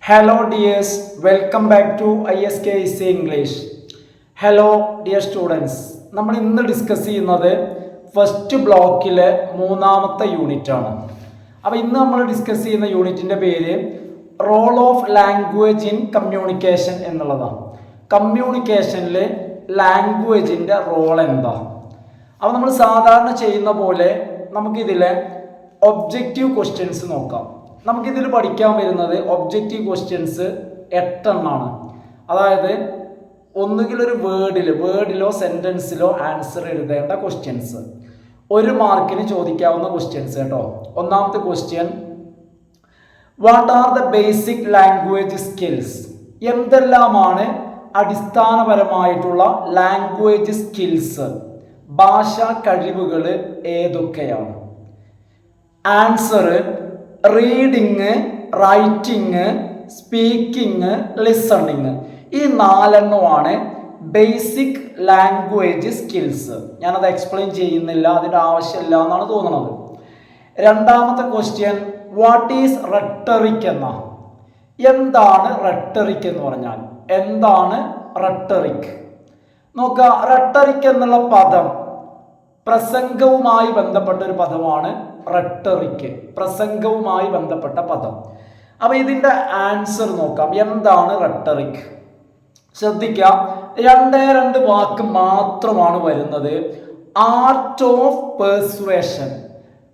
Hello dears, welcome back to ISKIC English. Hello dear students. നമ്മൾ ഇന്ന് discuss ചെയ്യുന്നത് first ബ്ലോക്കിലെ മൂന്നാമത്തെ യൂണിറ്റ് ആണ്. അപ്പോൾ ഇന്ന് നമ്മൾ ഡിസ്കസ് ചെയ്യുന്ന യൂണിറ്റിന്റെ പേര് role of language in communication എന്നുള്ളതാണ്. കമ്മ്യൂണിക്കേഷനിൽ ലാംഗ്വേജിന്റെ റോൾ എന്താ? അപ്പോൾ നമ്മൾ സാധാരണ ചെയ്യുന്ന പോലെ നമുക്കിതിലെ ഒബ്ജക്റ്റീവ് ക്വസ്റ്റ്യൻസ് നോക്കാം. നമുക്കിതിൽ പഠിക്കാൻ വരുന്നത് ഒബ്ജക്റ്റീവ് ക്വസ്റ്റ്യൻസ് 8 എണ്ണമാണ്. അതായത് ഒന്നുകിൽ ഒരു വേർഡിലോ സെൻറ്റൻസിലോ ആൻസർ എഴുതേണ്ട ക്വസ്റ്റ്യൻസ്, 1 മാർക്കിന് ചോദിക്കാവുന്ന ക്വസ്റ്റ്യൻസ് കേട്ടോ. ഒന്നാമത്തെ question, what are the basic language skills? എന്തെല്ലാമാണ് അടിസ്ഥാനപരമായിട്ടുള്ള ലാംഗ്വേജ് സ്കിൽസ്, ഭാഷാ കഴിവുകൾ ഏതൊക്കെയാണ്? Answer, reading, writing, speaking, listening. ഈ 4 എണ്ണമാണ് ബേസിക് ലാംഗ്വേജ് സ്കിൽസ്. ഞാനത് എക്സ്പ്ലെയിൻ ചെയ്യുന്നില്ല, അതിൻ്റെ ആവശ്യമില്ല എന്നാണ് തോന്നുന്നത്. രണ്ടാമത്തെ ക്വസ്റ്റ്യൻ, വാട്ട് ഈസ് റെട്ടറിക് എന്ന? എന്താണ് റെട്ടറിക് എന്ന് പറഞ്ഞാൽ? എന്താണ് റെട്ടറിക്? നോക്കുക, റെട്ടറിക് എന്നുള്ള പദം പ്രസംഗവുമായി ബന്ധപ്പെട്ട ഒരു പദമാണ്. റെട്ടറിക് പ്രസംഗവുമായി ബന്ധപ്പെട്ട പദം. അപ്പൊ ഇതിന്റെ ആൻസർ നോക്കാം. എന്താണ് റെട്ടറിക്? ശ്രദ്ധിക്കുക, 2 വാക്ക് മാത്രമാണ് വരുന്നത്. Art of persuasion.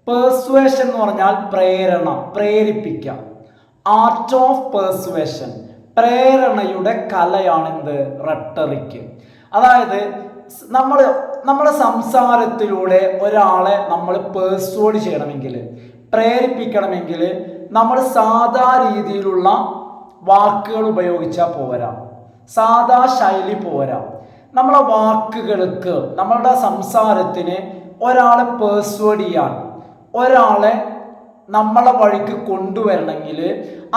പെർസുവേഷൻ എന്ന് പറഞ്ഞാൽ പ്രേരണ, പ്രേരിപ്പിക്കുക. ആർട്ട് ഓഫ് പെർസുവേഷൻ, പ്രേരണയുടെ കലയാണ് എന്ത്? റെട്ടറിക്. അതായത് നമ്മുടെ സംസാരത്തിലൂടെ ഒരാളെ നമ്മൾ പെർസ്വേഡ് ചെയ്യണമെങ്കിൽ, പ്രേരിപ്പിക്കണമെങ്കിൽ നമ്മൾ സാധാ രീതിയിലുള്ള വാക്കുകൾ ഉപയോഗിച്ചാൽ പോരാ, സാധാ ശൈലി പോരാ. നമ്മളെ വാക്കുകൾക്ക്, നമ്മളുടെ സംസാരത്തിന് ഒരാളെ പെർസ്വേഡ് ചെയ്യാൻ, ഒരാളെ നമ്മളെ വഴിക്ക് കൊണ്ടുവരണമെങ്കിൽ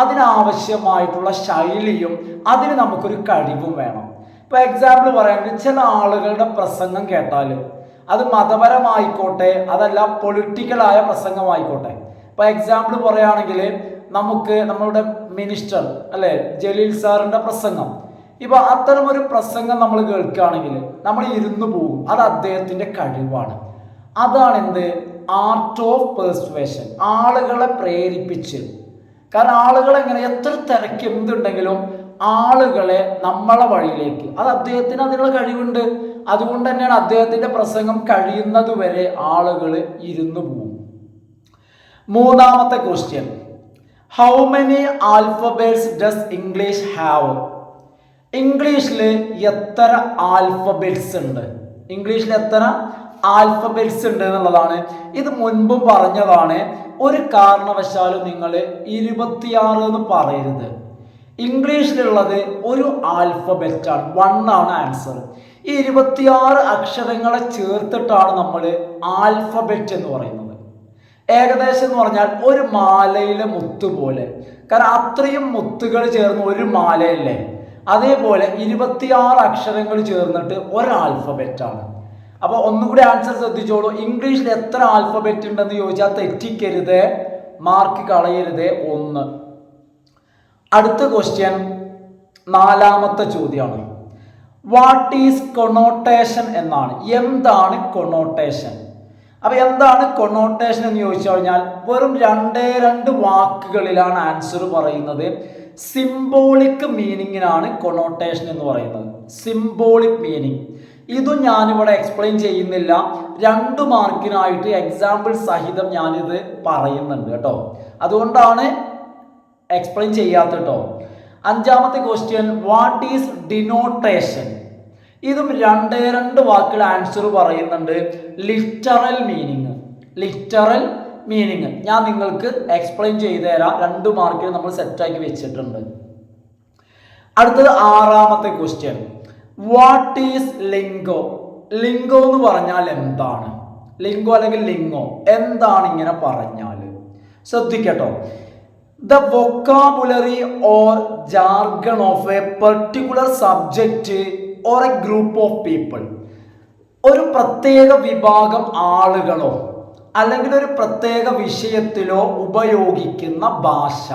അതിനാവശ്യമായിട്ടുള്ള ശൈലിയും അതിന് നമുക്കൊരു കഴിവും വേണം. ഇപ്പോൾ എക്സാമ്പിൾ പറയുകയാണെങ്കിൽ, ചില ആളുകളുടെ പ്രസംഗം കേട്ടാൽ അത് മതപരമായിക്കോട്ടെ, അതല്ല പൊളിറ്റിക്കലായ പ്രസംഗമായിക്കോട്ടെ. ഇപ്പോൾ എക്സാമ്പിൾ പറയുകയാണെങ്കിൽ, നമുക്ക് നമ്മളുടെ മിനിസ്റ്റർ അല്ലേ ജലീൽ സാറിൻ്റെ പ്രസംഗം, ഇപ്പോൾ അത്തരമൊരു പ്രസംഗം നമ്മൾ കേൾക്കുകയാണെങ്കിൽ നമ്മൾ ഇരുന്ന് പോകും. അത് അദ്ദേഹത്തിൻ്റെ കഴിവാണ്. അതാണ് എന്ത്? Art of persuasion. ആളുകളെ പ്രേരിപ്പിച്ച്, കാരണം ആളുകൾ എങ്ങനെ, എത്ര തിരക്ക് എന്തുണ്ടെങ്കിലും ആളുകളെ നമ്മളെ വഴിയിലേക്ക്, അത് അദ്ദേഹത്തിന് അതിനുള്ള കഴിവുണ്ട്. അതുകൊണ്ട് തന്നെയാണ് അദ്ദേഹത്തിന്റെ പ്രസംഗം കഴിയുന്നത് വരെ ആളുകൾ ഇരുന്നു പോകും. മൂന്നാമത്തെ question, how many alphabets does English have? ഇംഗ്ലീഷിൽ എത്ര ആൽഫബറ്റ്സ് ഉണ്ട്? ഇംഗ്ലീഷിൽ എത്ര ആൽഫബറ്റ്സ് ഉണ്ട് എന്നുള്ളതാണ്. ഇത് മുൻപും പറഞ്ഞതാണ്. ഒരു കാരണവശാലും നിങ്ങൾ 26 എന്ന് പറയരുത്. ഇംഗ്ലീഷിലുള്ളത് ഒരു ആൽഫബറ്റാണ്, 1 ആണ് ആൻസർ. ഈ 26 അക്ഷരങ്ങളെ ചേർത്തിട്ടാണ് നമ്മൾ ആൽഫബറ്റ് എന്ന് പറയുന്നത്. ഏകദേശം എന്ന് പറഞ്ഞാൽ ഒരു മാലയിലെ മുത്ത് പോലെ, കാരണം അത്രയും മുത്തുകൾ ചേർന്ന് ഒരു മാലയല്ലേ. അതേപോലെ 26 അക്ഷരങ്ങൾ ചേർന്നിട്ട് ഒരു ആൽഫബറ്റാണ്. അപ്പോൾ ഒന്നുകൂടി ആൻസർ ശ്രദ്ധിച്ചോളൂ. ഇംഗ്ലീഷിൽ എത്ര ആൽഫബറ്റ് ഉണ്ടെന്ന് ചോദിച്ചാൽ തെറ്റിക്കരുത്, മാർക്ക് കളയരുത്. 1. അടുത്ത ക്വസ്റ്റ്യൻ, 4ാമത്തെ ചോദ്യമാണ്. വാട്ട് ഈസ് കൊണോട്ടേഷൻ എന്നാണ്. എന്താണ് കൊണോട്ടേഷൻ? അപ്പൊ എന്താണ് കൊണോട്ടേഷൻ എന്ന് ചോദിച്ചു കഴിഞ്ഞാൽ വെറും 2 വാക്കുകളിലാണ് ആൻസർ പറയുന്നത്. സിംബോളിക് മീനിങ്ങിനാണ് കൊണോട്ടേഷൻ എന്ന് പറയുന്നത്. Symbolic meaning. ഇതും ഞാനിവിടെ എക്സ്പ്ലെയിൻ ചെയ്യുന്നില്ല. 2 മാർക്കിനായിട്ട് എക്സാമ്പിൾ സഹിതം ഞാനിത് പറയുന്നുണ്ട് കേട്ടോ. അതുകൊണ്ടാണ് എക്സ്പ്ലെയിൻ ചെയ്യാത്ത കേട്ടോ. 5ാമത്തെ ക്വസ്റ്റ്യൻ, വാട്ട് ഈസ് ഡിനോട്ടേഷൻ? ഇതും 2 വാക്കുകൾ ആൻസർ പറയുന്നുണ്ട്. Literal meaning. ലിറ്ററൽ മീനിങ് ഞാൻ നിങ്ങൾക്ക് എക്സ്പ്ലെയിൻ ചെയ്തു തരാം. 2 മാർക്കിൽ നമ്മൾ സെറ്റാക്കി വെച്ചിട്ടുണ്ട്. അടുത്തത് 6ാമത്തെ ക്വസ്റ്റ്യൻ, വാട്ട് ഈസ് ലിംഗോ? ലിംഗോ എന്ന് പറഞ്ഞാൽ എന്താണ്? ലിംഗോ അല്ലെങ്കിൽ ലിംഗോ എന്താണ് ഇങ്ങനെ പറഞ്ഞാൽ? ശ്രദ്ധിക്കട്ടോ. The vocabulary or jargon of a particular subject or a group of people. ഒരു പ്രത്യേക വിഭാഗം ആളുകളോ അല്ലെങ്കിൽ ഒരു പ്രത്യേക വിഷയത്തിലോ ഉപയോഗിക്കുന്ന ഭാഷ,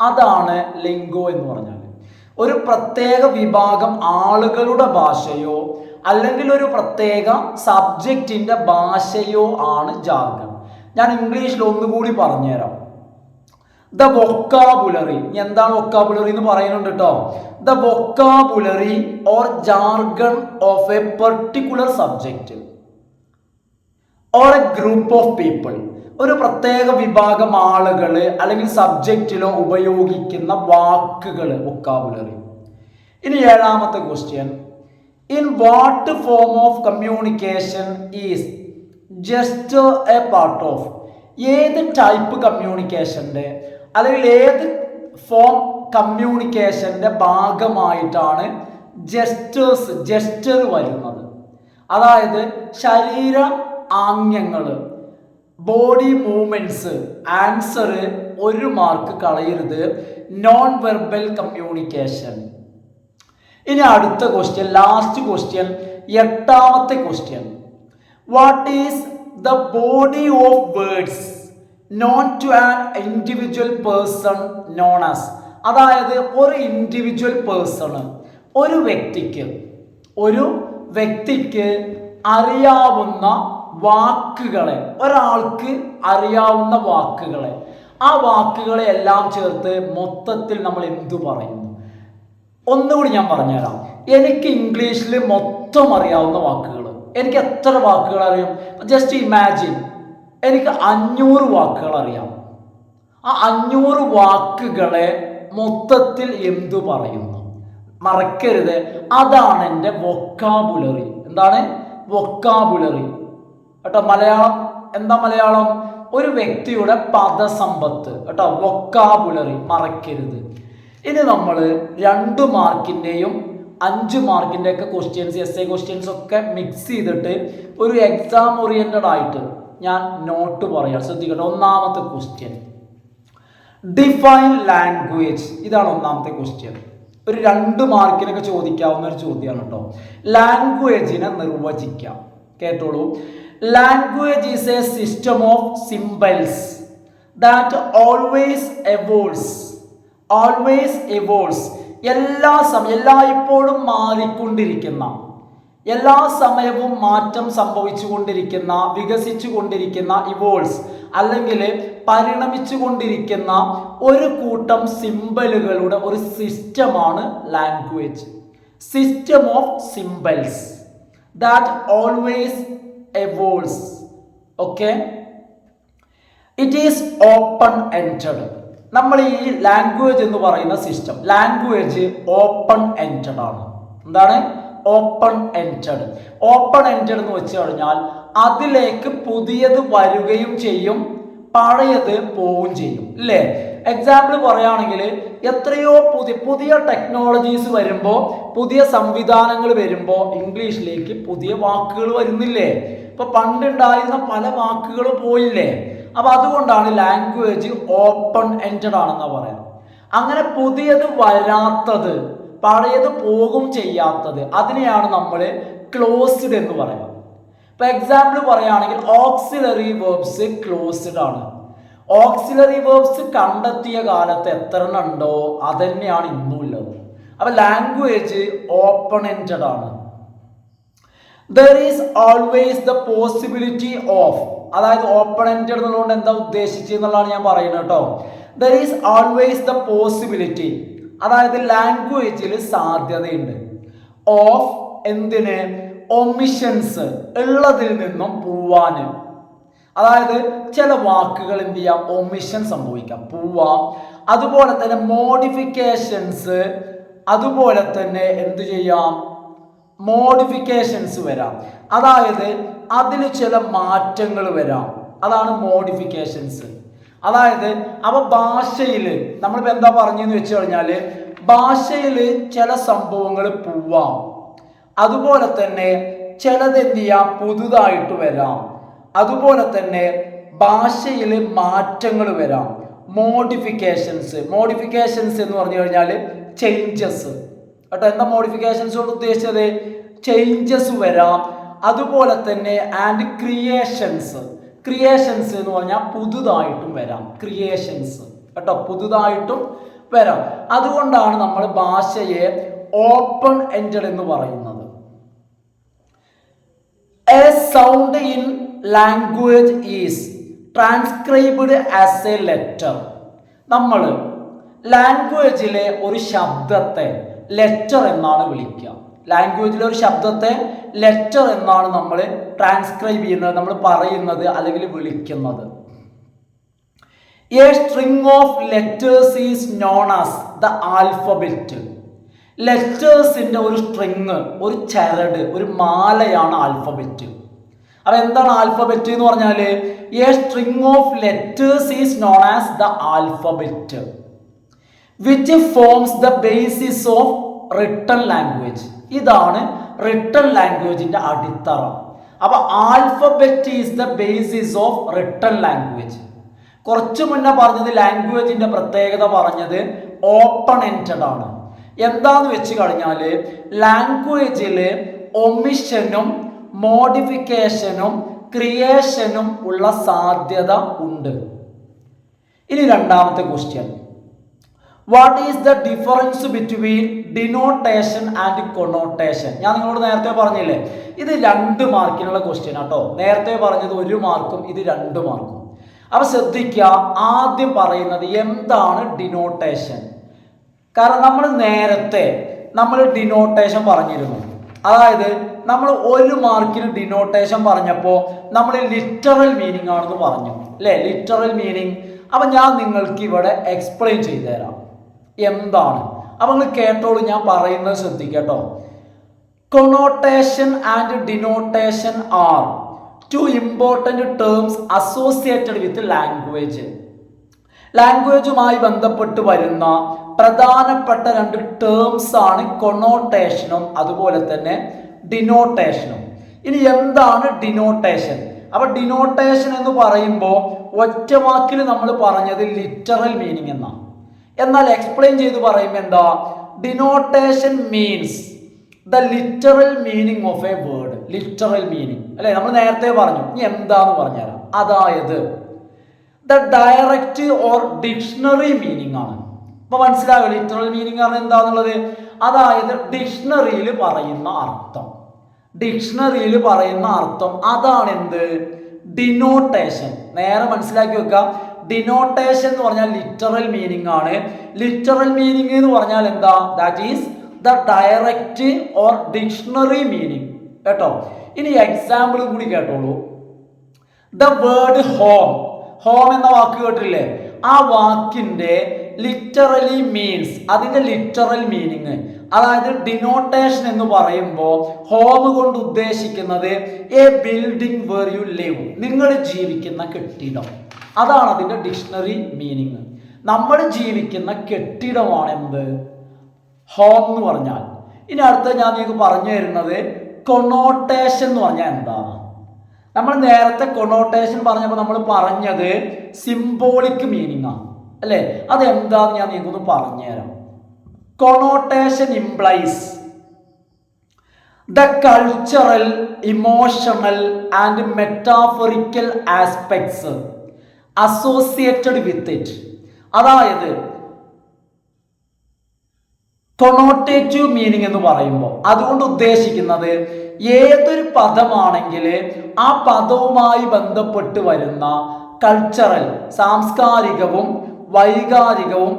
അതാണ് ലിംഗോ എന്ന് പറഞ്ഞാൽ. ഒരു പ്രത്യേക വിഭാഗം ആളുകളുടെ ഭാഷയോ അല്ലെങ്കിൽ ഒരു പ്രത്യേക സബ്ജക്റ്റിന്റെ ഭാഷയോ ആണ് ജാർഗൺ. ഞാൻ ഇംഗ്ലീഷിൽ ഒന്നുകൂടി പറഞ്ഞുതരാം. ദ വൊക്കാബുലറി, എന്താണ് വൊക്കാബുലറി എന്ന് പറയുന്നുണ്ട് കേട്ടോ. The vocabulary or jargon of A particular subject or A group of people, ഒരു പ്രത്യേക വിഭാഗം ആളുകൾ അല്ലെങ്കിൽ സബ്ജക്റ്റിലോ ഉപയോഗിക്കുന്ന വാക്കുകൾ വൊക്കാബുലറി. ഇനി ഏഴാമത്തെ question, in what form of communication is jester A part of, ഏത് ടൈപ്പ് കമ്മ്യൂണിക്കേഷൻ്റെ അല്ലെങ്കിൽ ഏത് ഫോം കമ്മ്യൂണിക്കേഷൻ്റെ ഭാഗമായിട്ടാണ് ജസ്റ്റർ വരുന്നത്? അതായത് ശരീര ആംഗ്യങ്ങൾ, ബോഡി മൂവ്മെന്റ്സ്. ആൻസർ 1 മാർക്ക് കളയരുത്. Non verbal communication. ഇനി അടുത്ത ക്വസ്റ്റ്യൻ, ലാസ്റ്റ് ക്വസ്റ്റ്യൻ, 8ാമത്തെ question. What is the body of words known to an individual person known as, അതായത് ഒരു ഇൻഡിവിജ്വൽ പേഴ്സണ്, ഒരു വ്യക്തിക്ക് അറിയാവുന്ന വാക്കുകളെ, ഒരാൾക്ക് അറിയാവുന്ന വാക്കുകളെ, ആ വാക്കുകളെ എല്ലാം ചേർത്ത് മൊത്തത്തിൽ നമ്മൾ എന്തു പറയുന്നു? ഒന്നുകൂടി ഞാൻ പറഞ്ഞുതരാം. എനിക്ക് ഇംഗ്ലീഷിൽ മൊത്തം അറിയാവുന്ന വാക്കുകൾ, എനിക്ക് എത്ര വാക്കുകൾ അറിയാം? ജസ്റ്റ് ഇമാജിൻ, എനിക്ക് 500 വാക്കുകൾ അറിയാം. ആ 500 വാക്കുകളെ മൊത്തത്തിൽ എന്തു പറയുന്നു? മറക്കരുത്, അതാണ് എൻ്റെ വൊക്കാബുലറി. എന്താണ് വൊക്കാബുലറി കേട്ടോ? മലയാളം എന്താ? മലയാളം ഒരു വ്യക്തിയുടെ പദസമ്പത്ത് കേട്ടോ, വൊക്കാബുലറി, മറക്കരുത്. ഇനി നമ്മൾ 2 മാർക്കിൻ്റെയും 5 മാർക്കിൻ്റെ ഒക്കെ ക്വസ്റ്റ്യൻസ്, എസ് എ ക്വസ്റ്റ്യൻസ് ഒക്കെ മിക്സ് ചെയ്തിട്ട് ഒരു എക്സാം ഓറിയന്റഡ് ആയിട്ട് ഞാൻ നോട്ട് പറയാം, ശ്രദ്ധിക്കട്ടെ. 1ാമത്തെ ക്വസ്റ്റ്യൻ, ഡിഫൈൻ ലാംഗ്വേജ്. ഇതാണ് 1ാമത്തെ ക്വസ്റ്റ്യൻ. ഒരു 2 മാർക്കിനൊക്കെ ചോദിക്കാവുന്ന ഒരു ചോദ്യമാണ് കേട്ടോ. ലാംഗ്വേജിനെ നിർവചിക്കാം, കേട്ടോളൂ. Language is a system of symbols that always evolves. എല്ലായ്പ്പോഴും മാറിക്കൊണ്ടിരിക്കുന്ന, എല്ലാ സമയവും മാറ്റം സംഭവിച്ചുകൊണ്ടിരിക്കുന്ന, വികസിച്ചു കൊണ്ടിരിക്കുന്ന, ഇവോൾവ്സ് അല്ലെങ്കിൽ പരിണമിച്ചു കൊണ്ടിരിക്കുന്ന ഒരു കൂട്ടം സിംബലുകളുടെ ഒരു സിസ്റ്റമാണ് language. System of symbols that always evolves. Okay, it is open ended. നമ്മൾ ഈ ലാംഗ്വേജ് എന്ന് പറയുന്ന സിസ്റ്റം, ലാംഗ്വേജ് ഓപ്പൺ എൻഡഡ് ആണ്. എന്താണ് ഓപ്പൺ എൻഡഡ്? ഓപ്പൺ എൻഡഡ് എന്ന് വെച്ച് കഴിഞ്ഞാൽ അതിലേക്ക് പുതിയത് വരികയും ചെയ്യും, പഴയത് പോവുകയും ചെയ്യും, അല്ലേ? എക്സാമ്പിൾ പറയുകയാണെങ്കിൽ എത്രയോ പുതിയ ടെക്നോളജീസ് വരുമ്പോൾ, പുതിയ സംവിധാനങ്ങൾ വരുമ്പോൾ ഇംഗ്ലീഷിലേക്ക് പുതിയ വാക്കുകൾ വരുന്നില്ലേ? ഇപ്പൊ പണ്ടുണ്ടായിരുന്ന പല വാക്കുകളും പോയില്ലേ? അപ്പൊ അതുകൊണ്ടാണ് ലാംഗ്വേജ് ഓപ്പൺ എൻഡഡ് ആണെന്ന് പറയാം. അങ്ങനെ പുതിയത് വരാത്തത്, പഴയത് പോകും ചെയ്യാത്തത്, അതിനെയാണ് നമ്മൾ ക്ലോസ്ഡ് എന്ന് പറയാം. ഇപ്പൊ എക്സാമ്പിൾ പറയുകയാണെങ്കിൽ ഓക്സിലറി വേർബ്സ് ക്ലോസ്ഡ് ആണ്. ഓക്സിലറി വേർബ്സ് കണ്ടെത്തിയ കാലത്ത് എത്ര എണ്ണം ഉണ്ടോ അതന്നെയാണ് ഇന്നും ഉള്ളത്. അപ്പൊ ലാംഗ്വേജ് ഓപ്പൺ എൻഡഡ് ആണ്. There is always the possibility of, അതായത് ഓപ്പൺ എൻഡഡ് എന്നുള്ളതുകൊണ്ട് എന്താ ഉദ്ദേശിച്ചെന്നുള്ളതാണ് ഞാൻ പറയുന്നത് കേട്ടോ. There is always the possibility, അതായത് ലാംഗ്വേജിൽ സാധ്യതയുണ്ട്. ഓഫ് എന്തിന്? ഒമിഷൻസ്, ഉള്ളതിൽ നിന്നും പോവാന്. അതായത് ചില വാക്കുകൾ എന്ത് ചെയ്യാം? ഒമിഷൻ സംഭവിക്കാം, പോവാം. അതുപോലെ തന്നെ മോഡിഫിക്കേഷൻസ്, അതുപോലെ തന്നെ എന്ത് ചെയ്യാം? മോഡിഫിക്കേഷൻസ് വരാം. അതായത് അതിൽ ചില മാറ്റങ്ങൾ വരാം, അതാണ് മോഡിഫിക്കേഷൻസ്. അതായത് അപ്പൊ ഭാഷയിൽ നമ്മളിപ്പോൾ എന്താ പറഞ്ഞെന്ന് വെച്ച് കഴിഞ്ഞാൽ, ഭാഷയിൽ ചില സംഭവങ്ങൾ പോവാം, അതുപോലെ തന്നെ ചിലത് എന്ത് ചെയ്യാം? പുതുതായിട്ട് വരാം. അതുപോലെ തന്നെ ഭാഷയിൽ മാറ്റങ്ങൾ വരാം, മോഡിഫിക്കേഷൻസ്. മോഡിഫിക്കേഷൻസ് എന്ന് പറഞ്ഞു കഴിഞ്ഞാൽ ചേഞ്ചസ് കേട്ടോ. എന്താ മോഡിഫിക്കേഷൻസ് കൊണ്ട് ഉദ്ദേശിച്ചത്? ചേഞ്ചസ് വരാം. അതുപോലെ തന്നെ ആൻഡ് ക്രിയേഷൻസ്. ക്രിയേഷൻസ് എന്ന് പറഞ്ഞാൽ പുതുതായിട്ടും വരാം, ക്രിയേഷൻസ്. കേട്ടോ, പുതുതായിട്ടും വരാം. അതുകൊണ്ടാണ് നമ്മൾ ഭാഷയെ ഓപ്പൺ എൻഡഡ് എന്ന് പറയുന്നത്. A sound in language is transcribed as a letter. നമ്മൾ ലാംഗ്വേജിലെ ഒരു ശബ്ദത്തെ ലെറ്റർ എന്നാണ് വിളിക്കുക. ലാംഗ്വേജിലെ ഒരു ശബ്ദത്തെ ലെറ്റർ എന്നാണ് നമ്മൾ ട്രാൻസ്ക്രൈബ് ചെയ്യുന്നത്, നമ്മൾ പറയുന്നത് അല്ലെങ്കിൽ വിളിക്കുന്നത്. A string of letters is known as the alphabet. ലെറ്റേഴ്സിന്റെ ഒരു സ്ട്രിങ്, ഒരു ചരട്, ഒരു മാലയാണ് ആൽഫബറ്റ്. അപ്പൊ എന്താണ് ആൽഫബറ്റ് എന്ന് പറഞ്ഞാൽ A string of letters is known as the alphabet which forms the basis of written language. ഇതാണ് റിട്ടൺ ലാംഗ്വേജിന്റെ അടിത്തറ. അപ്പൊ alphabet is the basis of written language. കുറച്ചു മുന്നേ പറഞ്ഞത് ലാംഗ്വേജിന്റെ പ്രത്യേകത പറഞ്ഞത് ഓപ്പൺ എൻഡഡ് ആണ്. എന്താന്ന് വെച്ച് കഴിഞ്ഞാൽ ലാംഗ്വേജില് ഒമിഷനും മോഡിഫിക്കേഷനും ക്രിയേഷനും ഉള്ള സാധ്യത ഉണ്ട്. ഇനി രണ്ടാമത്തെ question, what is the difference between denotation and connotation? ഞാൻ നിങ്ങളോട് നേരത്തെ പറഞ്ഞില്ലേ, ഇത് 2 മാർക്കിനുള്ള ക്വസ്റ്റ്യൻ ആട്ടോ. നേരത്തെ പറഞ്ഞത് 1 മാർക്കും, ഇത് 2 മാർക്കും. അപ്പൊ ശ്രദ്ധിക്കുക, ആദ്യം പറയുന്നത് എന്താണ് ഡിനോട്ടേഷൻ. കാരണം നമ്മൾ ഡിനോട്ടേഷൻ പറഞ്ഞിരുന്നു. അതായത് നമ്മൾ 1 മാർക്കിന് ഡിനോട്ടേഷൻ പറഞ്ഞപ്പോൾ നമ്മൾ ലിറ്ററൽ മീനിങ് ആണെന്ന് പറഞ്ഞു അല്ലേ, ലിറ്ററൽ മീനിങ്. അപ്പൊ ഞാൻ നിങ്ങൾക്ക് ഇവിടെ എക്സ്പ്ലെയിൻ ചെയ്തു തരാം എന്താണ്. അപ്പൊ നിങ്ങൾ കേട്ടോളൂ, ഞാൻ പറയുന്നത് ശ്രദ്ധിക്കട്ടോ. Connotation and denotation are 2 important terms associated with language. ലാംഗ്വേജുമായി ബന്ധപ്പെട്ട് വരുന്ന പ്രധാനപ്പെട്ട 2 ടേംസ് ആണ് കൊണോട്ടേഷനും അതുപോലെ തന്നെ ഡിനോട്ടേഷനും. ഇനി എന്താണ് ഡിനോട്ടേഷൻ? അപ്പൊ ഡിനോട്ടേഷൻ എന്ന് പറയുമ്പോൾ ഒറ്റ വാക്കിൽ നമ്മൾ പറഞ്ഞത് ലിറ്ററൽ മീനിങ് എന്നാണ്. എന്നാൽ എക്സ്പ്ലെയിൻ ചെയ്ത് പറയുമ്പോൾ എന്താ, denotation means the literal meaning of A word. Literal meaning അല്ലെ, നമ്മൾ നേരത്തെ പറഞ്ഞു. ഇനി എന്താന്ന് പറഞ്ഞുതരാം. അതായത് the direct or dictionary meaning ആണ്. അപ്പൊ മനസ്സിലാകും ലിറ്ററൽ മീനിങ് ആണ് എന്താന്നുള്ളത്. അതായത് ഡിക്ഷണറിയിൽ പറയുന്ന അർത്ഥം, അതാണ് എന്ത്, ഡിനോട്ടേഷൻ. നേരെ മനസ്സിലാക്കി വെക്കാം. ഡിനോട്ടേഷൻ എന്ന് പറഞ്ഞാൽ ലിറ്ററൽ മീനിങ് ആണ്. ലിറ്ററൽ മീനിങ് എന്ന് പറഞ്ഞാൽ എന്താ, that is the direct or dictionary meaning കേട്ടോ. ഇനി എക്സാമ്പിൾ കൂടി കേട്ടോളൂ. ദ വേർഡ് ഹോം, ഹോം എന്ന വാക്ക് കേട്ടില്ലേ, ആ വാക്കിന്റെ ലിറ്ററലി മീൻസ്, അതിന്റെ ലിറ്ററൽ മീനിങ്, അതായത് ഡിനോട്ടേഷൻ എന്ന് പറയുമ്പോൾ ഹോം കൊണ്ട് ഉദ്ദേശിക്കുന്നത് a building where you live, നിങ്ങൾ ജീവിക്കുന്ന കെട്ടിടം. അതാണ് അതിന്റെ ഡിക്ഷണറി മീനിങ്. നമ്മൾ ജീവിക്കുന്ന കെട്ടിടമാണ് എന്ത്, ഹോം എന്ന് പറഞ്ഞാൽ. ഇനി അടുത്ത ഞാൻ നിങ്ങൾക്ക് പറഞ്ഞു തരുന്നത് കൊണോട്ടേഷൻ എന്ന് പറഞ്ഞാൽ എന്താണ്. നമ്മൾ നേരത്തെ കൊണോട്ടേഷൻ പറഞ്ഞപ്പോൾ നമ്മൾ പറഞ്ഞത് സിംബോളിക് മീനിങ് ആണ് അല്ലേ. അതെന്താന്ന് ഞാൻ നിങ്ങൾക്കൊന്ന് പറഞ്ഞുതരാം. Connotation implies the cultural, emotional and metaphorical aspects associated with it. അതായത് കൊണോട്ടേറ്റീവ് മീനിങ് എന്ന് പറയുമ്പോൾ അതുകൊണ്ട് ഉദ്ദേശിക്കുന്നത് ഏതൊരു പദമാണെങ്കിൽ ആ പദവുമായി ബന്ധപ്പെട്ട് വരുന്ന കൾച്ചറൽ, സാംസ്കാരികവും വൈകാരികവും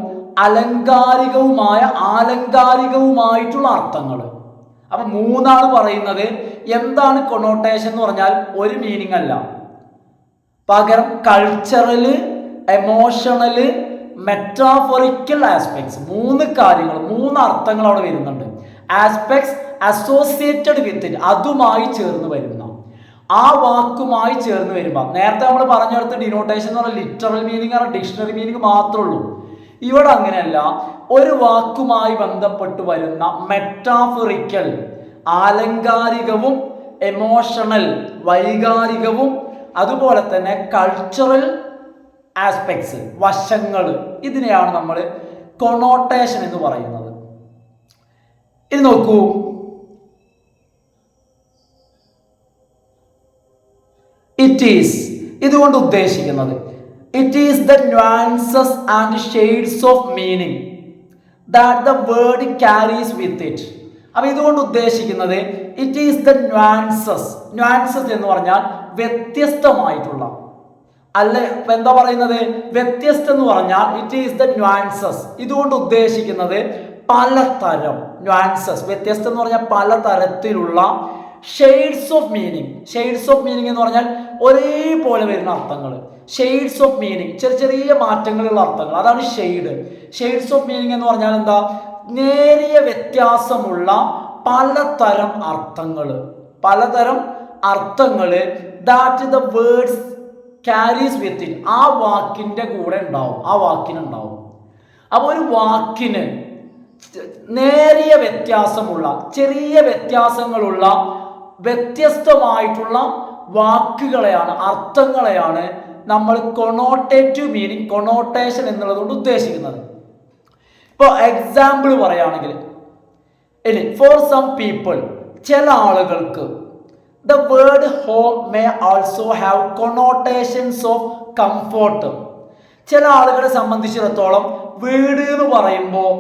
ആലങ്കാരികവുമായിട്ടുള്ള അർത്ഥങ്ങൾ. അപ്പൊ 3 പറയുന്നത്. എന്താണ് കൊണോട്ടേഷൻ എന്ന് പറഞ്ഞാൽ ഒരു മീനിങ് അല്ല, പകരം കൾച്ചറല്, എമോഷണല്, മെറ്റാഫോറിക്കൽ ആസ്പെക്ട്സ്, 3 കാര്യങ്ങൾ, 3 അർത്ഥങ്ങൾ അവിടെ വരുന്നുണ്ട്. ആസ്പെക്ട്സ് അസോസിയേറ്റഡ് വിത്ത് ഇറ്റ്, അതുമായി ചേർന്ന് വരുന്ന, ആ വാക്കുമായി ചേർന്ന് വരുമ്പോൾ. നേരത്തെ നമ്മൾ പറഞ്ഞെടുത്ത് ഡിനോട്ടേഷൻ എന്ന് പറഞ്ഞാൽ ലിറ്ററൽ മീനിങ് ആണ്, ഡിക്ഷണറി മീനിങ് മാത്രമേ ഉള്ളൂ. ഇവിടെ അങ്ങനെയല്ല, ഒരു വാക്കുമായി ബന്ധപ്പെട്ട് വരുന്ന മെറ്റാഫറിക്കൽ, ആലങ്കാരികവും എമോഷണൽ, വൈകാരികവും അതുപോലെ തന്നെ കൾച്ചറൽ ആസ്പെക്ട്സ്, വശങ്ങൾ, ഇതിനെയാണ് നമ്മൾ കൊണോട്ടേഷൻ എന്ന് പറയുന്നത്. ഇത് നോക്കൂ, ഇറ്റ് ഈസ്, ഇതുകൊണ്ട് ഉദ്ദേശിക്കുന്നത് it is the nuances and shades of meaning that the word carries with it. അപ്പൊ ഇതുകൊണ്ട് ഉദ്ദേശിക്കുന്നത് it is the nuances. Nuances എന്ന് പറഞ്ഞാൽ വ്യത്യസ്തമായിട്ടുള്ള, അല്ല എന്താ പറയുന്നത്, വ്യത്യസ്തം എന്ന് പറഞ്ഞാൽ ഇറ്റ് ഈസ് ദ ന്യൂആൻസസ്. ഇതുകൊണ്ട് ഉദ്ദേശിക്കുന്നത് പലതരം ന്യൂആൻസസ്, വ്യത്യസ്തം എന്ന് പറഞ്ഞാൽ പലതരത്തിലുള്ള shades of meaning. Shades of meaning എന്ന് പറഞ്ഞാൽ ഒരേപോലെ വരുന്ന അർത്ഥങ്ങൾ. ഷെയ്ഡ്സ് ഓഫ് മീനിങ്, ചെറിയ ചെറിയ മാറ്റങ്ങളുള്ള അർത്ഥങ്ങൾ, അതാണ് ഷെയ്ഡ്. ഷെയ്ഡ്സ് ഓഫ് മീനിങ് എന്ന് പറഞ്ഞാൽ എന്താ, നേരിയ വ്യത്യാസമുള്ള പലതരം അർത്ഥങ്ങൾ, പലതരം അർത്ഥങ്ങൾ that the words carries with it. ആ വാക്കിൻ്റെ കൂടെ ഉണ്ടാവും, ആ വാക്കിനുണ്ടാവും. അപ്പോൾ ഒരു വാക്കിന് നേരിയ വ്യത്യാസമുള്ള, ചെറിയ വ്യത്യാസങ്ങളുള്ള വ്യത്യസ്തമായിട്ടുള്ള വാക്കുകളെയാണ്, അർത്ഥങ്ങളെയാണ് നമ്മൾ കൊണോട്ടേറ്റീവ് മീനിങ്, കൊണോട്ടേഷൻ എന്നുള്ളതുകൊണ്ട് ഉദ്ദേശിക്കുന്നത്. ഇപ്പോൾ എക്സാമ്പിൾ പറയുകയാണെങ്കിൽ, ഇനി ഫോർ സം പീപ്പിൾ, ചില ആളുകൾക്ക് the word home may also have connotations of comfort. ചില ആളുകളെ സംബന്ധിച്ചിടത്തോളം വീട് എന്ന് പറയുമ്പോൾ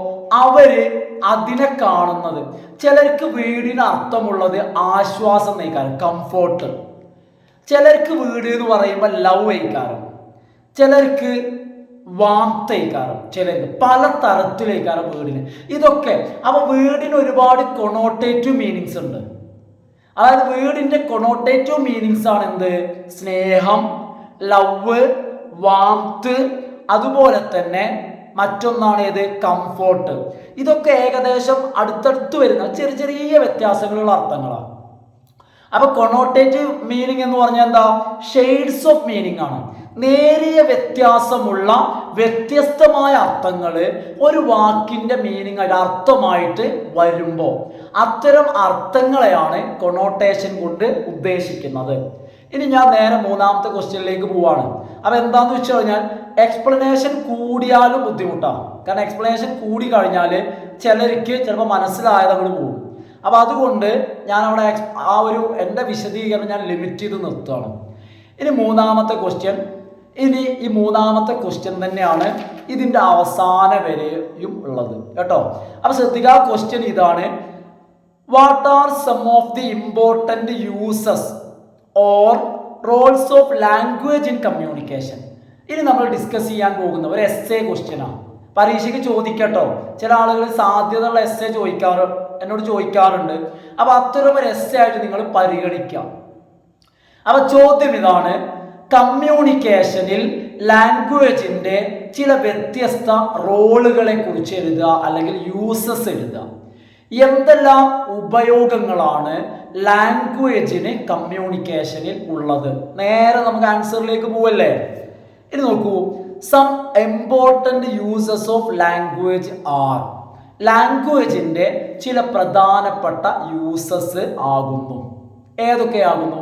അവര് അതിനെ കാണുന്നത്, ചിലർക്ക് വീടിന് അർത്ഥമുള്ളത് ആശ്വാസം നയിക്കാനും കംഫോർട്ട്, ചിലർക്ക് വീട് എന്ന് പറയുമ്പോൾ ലവ് നയിക്കാനും, ചിലർക്ക് വാർത്തയിക്കാരം, ചിലർക്ക് പല തരത്തിലേക്കാരം വീടിന്. ഇതൊക്കെ അപ്പോൾ വീടിന് ഒരുപാട് കൊണോട്ടേറ്റീവ് മീനിങ്സ് ഉണ്ട്. അതായത് വീടിൻ്റെ കൊണോട്ടേറ്റീവ് മീനിങ്സ് ആണ് എന്ത്, സ്നേഹം, ലവ്, വാംത്ത്, അതുപോലെ തന്നെ മറ്റൊന്നാണ് ഏത്, കംഫോർട്ട്. ഇതൊക്കെ ഏകദേശം അടുത്തടുത്ത് വരുന്ന ചെറിയ ചെറിയ വ്യത്യാസങ്ങളുള്ള അർത്ഥങ്ങളാണ്. അപ്പൊ കൊണോട്ടേറ്റീവ് മീനിങ് എന്ന് പറഞ്ഞാൽ എന്താ, ഷെയ്ഡ്സ് ഓഫ് മീനിങ് ആണ്. നേരിയ വ്യത്യാസമുള്ള വ്യത്യസ്തമായ അർത്ഥങ്ങൾ ഒരു വാക്കിന്റെ മീനിങ് ആയിട്ട്, അർത്ഥമായിട്ട് വരുമ്പോൾ അത്തരം അർത്ഥങ്ങളെയാണ് കൊണോട്ടേഷൻ കൊണ്ട് ഉദ്ദേശിക്കുന്നത്. ഇനി ഞാൻ നേരെ മൂന്നാമത്തെ ക്വസ്റ്റ്യനിലേക്ക് പോവാണ്. അപ്പൊ എന്താന്ന് വെച്ച് കഴിഞ്ഞാൽ, എക്സ്പ്ലനേഷൻ കൂടിയാലും ബുദ്ധിമുട്ടാണ്. കാരണം എക്സ്പ്ലനേഷൻ കൂടി കഴിഞ്ഞാൽ ചിലർക്ക് ചിലപ്പോൾ മനസ്സിലായത് അങ്ങോട്ട് പോകും. അപ്പോൾ അതുകൊണ്ട് ഞാൻ അവിടെ ആ ഒരു എൻ്റെ വിശദീകരണം ഞാൻ ലിമിറ്റ് ചെയ്ത് നിർത്തുകയാണ്. ഇനി മൂന്നാമത്തെ ക്വസ്റ്റ്യൻ, ഇനി ഈ മൂന്നാമത്തെ ക്വസ്റ്റ്യൻ തന്നെയാണ് ഇതിൻ്റെ അവസാന വരെയും ഉള്ളത് കേട്ടോ. അപ്പോൾ ശ്രദ്ധിക്കുക, ക്വസ്റ്റ്യൻ ഇതാണ്: what are some of the important uses or roles of language in communication? ഇനി നമ്മൾ ഡിസ്കസ് ചെയ്യാൻ പോകുന്ന ഒരു എസ്സേ ക്വസ്റ്റ്യനാണ്. പരീക്ഷയ്ക്ക് ചോദിക്കട്ടോ, ചില ആളുകൾ സാധ്യതയുള്ള എസ്സേ എന്നോട് ചോദിക്കാറുണ്ട്. അപ്പോൾ അത്തരം ഒരു എസ്സേ ആയിട്ട് നിങ്ങൾ പരിഗണിക്കാം. അപ്പോൾ ചോദ്യം ഇതാണ്: കമ്മ്യൂണിക്കേഷനിൽ ലാംഗ്വേജിൻ്റെ ചില വ്യത്യസ്ത റോളുകളെ കുറിച്ച് എഴുതുക, അല്ലെങ്കിൽ യൂസസ് എഴുതുക. എന്തെല്ലാം ഉപയോഗങ്ങളാണ് ലാംഗ്വേജിന് കമ്മ്യൂണിക്കേഷനിൽ ഉള്ളത്? നേരെ നമുക്ക് ആൻസറിലേക്ക് പോവല്ലേ. ഇനി നോക്കൂ, some important uses of language are. ലാംഗ്വേജിൻ്റെ ചില പ്രധാനപ്പെട്ട യൂസസ് ആകുന്നു. ഏതൊക്കെയാകുന്നു?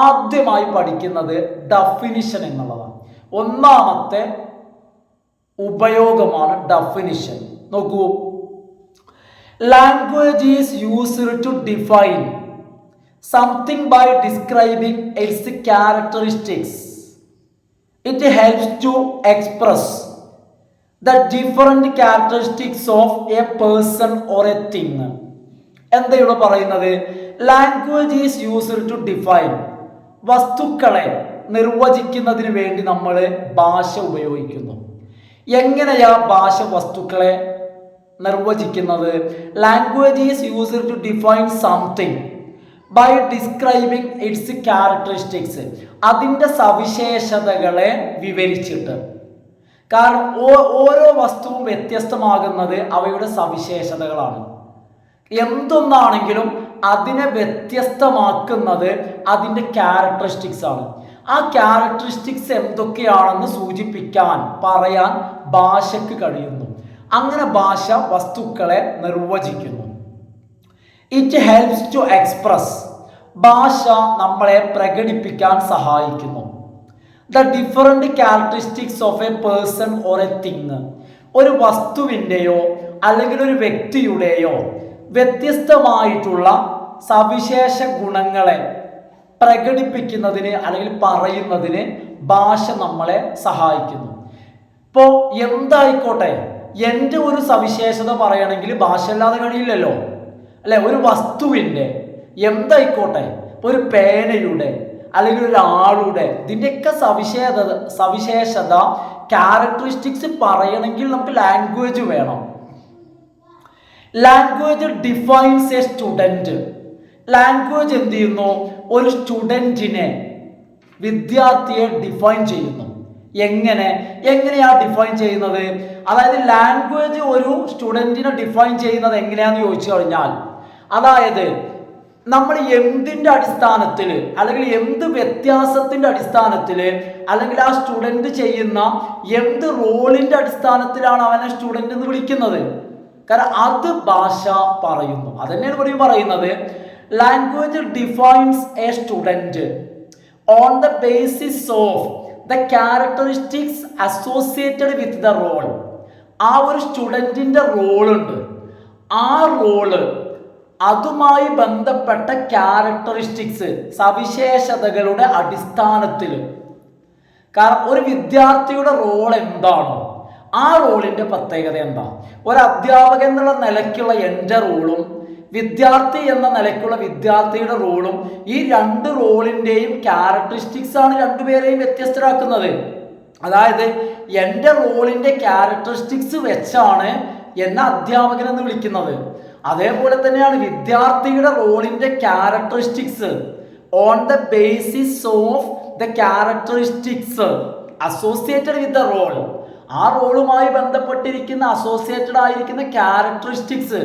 ആദ്യമായി പഠിക്കുന്നത് ഡെഫിനിഷൻ എന്നുള്ളതാണ്. ഒന്നാമത്തെ ഉപയോഗമാണ് ഡെഫിനിഷൻ. നോക്കൂ, language is used to define something by describing its characteristics. It helps to express the different characteristics of a person or a thing. എന്താ ഇവിടെ പറയുന്നത്? Language is used to define, വസ്തുക്കളെ നിർവചിക്കുന്നതിന് വേണ്ടി നമ്മൾ ഭാഷ ഉപയോഗിക്കുന്നു. എങ്ങനെയാ ഭാഷ വസ്തുക്കളെ നിർവചിക്കുന്നത്? Language is used to define something by describing its characteristics. അതിൻ്റെ സവിശേഷതകളെ വിവരിച്ചിട്ട്. കാരണം ഓരോ വസ്തുവും വ്യത്യസ്തമാകുന്നത് അവയുടെ സവിശേഷതകളാണ്. എന്തൊന്നാണെങ്കിലും അതിനെ വ്യത്യസ്തമാക്കുന്നത് അതിൻ്റെ ക്യാരക്ടറിസ്റ്റിക്സ് ആണ്. ആ ക്യാരക്ടറിസ്റ്റിക്സ് എന്തൊക്കെയാണെന്ന് സൂചിപ്പിക്കാൻ, പറയാൻ ഭാഷയ്ക്ക് കഴിയുന്നു. അങ്ങനെ ഭാഷ വസ്തുക്കളെ നിർവചിക്കുന്നു. ഇറ്റ് ഹെൽപ്സ് ടു എക്സ്പ്രസ്, ഭാഷ നമ്മളെ പ്രകടിപ്പിക്കാൻ സഹായിക്കുന്നു. The different characteristics of a person or a thing, ഒരു വസ്തുവിൻ്റെയോ അല്ലെങ്കിൽ ഒരു വ്യക്തിയുടെയോ വ്യത്യസ്തമായിട്ടുള്ള സവിശേഷ ഗുണങ്ങളെ പ്രകടിപ്പിക്കുന്നതിന് അല്ലെങ്കിൽ പറയുന്നതിന് ഭാഷ നമ്മളെ സഹായിക്കുന്നു. ഇപ്പോൾ എന്തായിക്കോട്ടെ, എൻ്റെ ഒരു സവിശേഷത പറയണമെങ്കിൽ ഭാഷ അല്ലാതെ കഴിയില്ലല്ലോ അല്ലെ. ഒരു വസ്തുവിൻ്റെ എന്തായിക്കോട്ടെ, ഒരു പേനയുടെ അല്ലെങ്കിൽ ഒരാളുടെ, ഇതിൻ്റെയൊക്കെ സവിശേഷത ക്യാരക്ടറിസ്റ്റിക്സ് പറയണമെങ്കിൽ നമുക്ക് ലാംഗ്വേജ് വേണം. Language defines a student. Language എന്ത് ചെയ്യുന്നു? ഒരു സ്റ്റുഡൻറ്റിനെ, വിദ്യാർത്ഥിയെ ഡിഫൈൻ ചെയ്യുന്നു. എങ്ങനെയാ ഡിഫൈൻ ചെയ്യുന്നത്? അതായത് ലാംഗ്വേജ് ഒരു സ്റ്റുഡൻറ്റിനെ ഡിഫൈൻ ചെയ്യുന്നത് എങ്ങനെയാന്ന് ചോദിച്ചു കഴിഞ്ഞാൽ, അതായത് നമ്മൾ എന്തിൻ്റെ അടിസ്ഥാനത്തിൽ അല്ലെങ്കിൽ എന്ത് വ്യത്യാസത്തിൻ്റെ അടിസ്ഥാനത്തിൽ അല്ലെങ്കിൽ ആ സ്റ്റുഡൻറ് ചെയ്യുന്ന എന്ത് റോളിൻ്റെ അടിസ്ഥാനത്തിലാണ് അവനെ സ്റ്റുഡൻ്റ് എന്ന് വിളിക്കുന്നത്. കാരണം അത് ഭാഷ പറയുന്നു. അതന്നെയാണ് ഇവിടെയും പറയുന്നത്. Language defines a student on the basis of the characteristics associated with the role. ആ ഒരു സ്റ്റുഡൻറ്റിൻ്റെ റോളുണ്ട്, ആ റോള് അതുമായി ബന്ധപ്പെട്ട ക്യാരക്ടറിസ്റ്റിക്സ്, സവിശേഷതകളുടെ അടിസ്ഥാനത്തിൽ. കാരണം ഒരു വിദ്യാർത്ഥിയുടെ റോൾ എന്താണോ ആ റോളിൻ്റെ പ്രത്യേകത എന്താ? ഒരു അധ്യാപകൻ എന്നുള്ള നിലയ്ക്കുള്ള എൻ്റെ റോളും വിദ്യാർത്ഥി എന്ന നിലയ്ക്കുള്ള വിദ്യാർത്ഥിയുടെ റോളും, ഈ രണ്ട് റോളിൻ്റെയും ക്യാരക്ടറിസ്റ്റിക്സ് ആണ് രണ്ടുപേരെയും വ്യത്യസ്തരാക്കുന്നത്. അതായത് എൻ്റെ റോളിൻ്റെ ക്യാരക്ടറിസ്റ്റിക്സ് വെച്ചാണ് എന്നെ അധ്യാപകൻ എന്ന് വിളിക്കുന്നത്. അതേപോലെ തന്നെയാണ് വിദ്യാർത്ഥിയുടെ റോളിൻ്റെ characteristics on the basis of the characteristics associated with the role. ആ റോളുമായി ബന്ധപ്പെട്ടിരിക്കുന്ന അസോസിയേറ്റഡ് ആയിരിക്കുന്ന ക്യാരക്ടറിസ്റ്റിക്സ്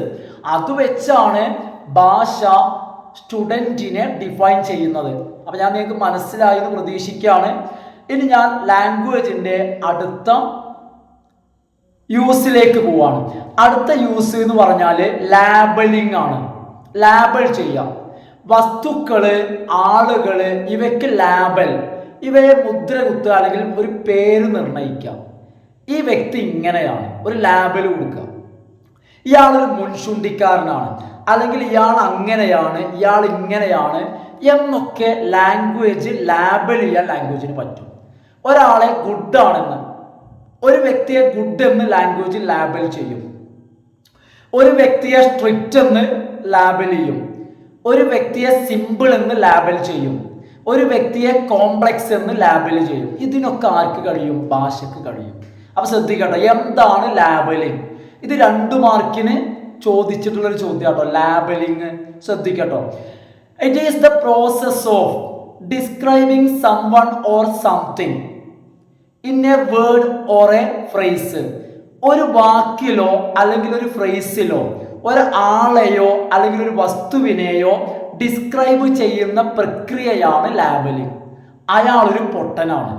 അത് വെച്ചാണ് ഭാഷ സ്റ്റുഡൻറ്റിനെ ഡിഫൈൻ ചെയ്യുന്നത്. അപ്പം ഞാൻ നിങ്ങൾക്ക് മനസ്സിലായി എന്ന് പ്രതീക്ഷിക്കുകയാണ്. ഇനി ഞാൻ ലാംഗ്വേജിൻ്റെ അടുത്ത യൂസിലേക്ക് പോവാണ്. അടുത്ത യൂസ് എന്ന് പറഞ്ഞാൽ ലാബലിംഗ് ആണ്. ലാബൽ ചെയ്യാം. വസ്തുക്കള്, ആളുകള്, ഇവയ്ക്ക് ലാബൽ, ഇവയെ മുദ്ര കുത്തുക അല്ലെങ്കിൽ ഒരു പേര് നിർണ്ണയിക്കാം. ഈ വ്യക്തി ഇങ്ങനെയാണ്, ഒരു ലാബൽ കൊടുക്കുക. ഇയാളൊരു മുൻചുണ്ടിക്കാരനാണ്, അല്ലെങ്കിൽ ഇയാൾ അങ്ങനെയാണ്, ഇയാൾ ഇങ്ങനെയാണ് എന്നൊക്കെ ലാംഗ്വേജ് ലാബൽ ചെയ്യാൻ ലാംഗ്വേജിന് പറ്റും. ഒരാളെ ഗുഡാണെന്ന്, ഒരു വ്യക്തിയെ ഗുഡ് എന്ന് ലാംഗ്വേജ് ലാബൽ ചെയ്യും. ഒരു വ്യക്തിയെ സ്ട്രിക്റ്റ് എന്ന് ലാബൽ ചെയ്യും. ഒരു വ്യക്തിയെ സിമ്പിൾ എന്ന് ലാബൽ ചെയ്യും. ഒരു വ്യക്തിയെ കോംപ്ലക്സ് എന്ന് ലാബൽ ചെയ്യും. ഇതിനൊക്കെ ആർക്ക് കഴിയും? ഭാഷയ്ക്ക് കഴിയും. അപ്പൊ ശ്രദ്ധിക്കട്ടെ, എന്താണ് ലാബലിംഗ്? ഇത് 2 മാർക്കിന് ചോദിച്ചിട്ടുള്ളൊരു ചോദ്യം കേട്ടോ. ലാബലിംഗ് ശ്രദ്ധിക്കട്ടോ. It is the process of describing someone or something in a word or a phrase. ഒരു വാക്കിലോ അല്ലെങ്കിൽ ഒരു ഫ്രേസിലോ ഒരാളെയോ അല്ലെങ്കിൽ ഒരു വസ്തുവിനെയോ ഡിസ്ക്രൈബ് ചെയ്യുന്ന പ്രക്രിയയാണ് ലാബലിംഗ്. അയാളൊരു പൊട്ടനാണ്,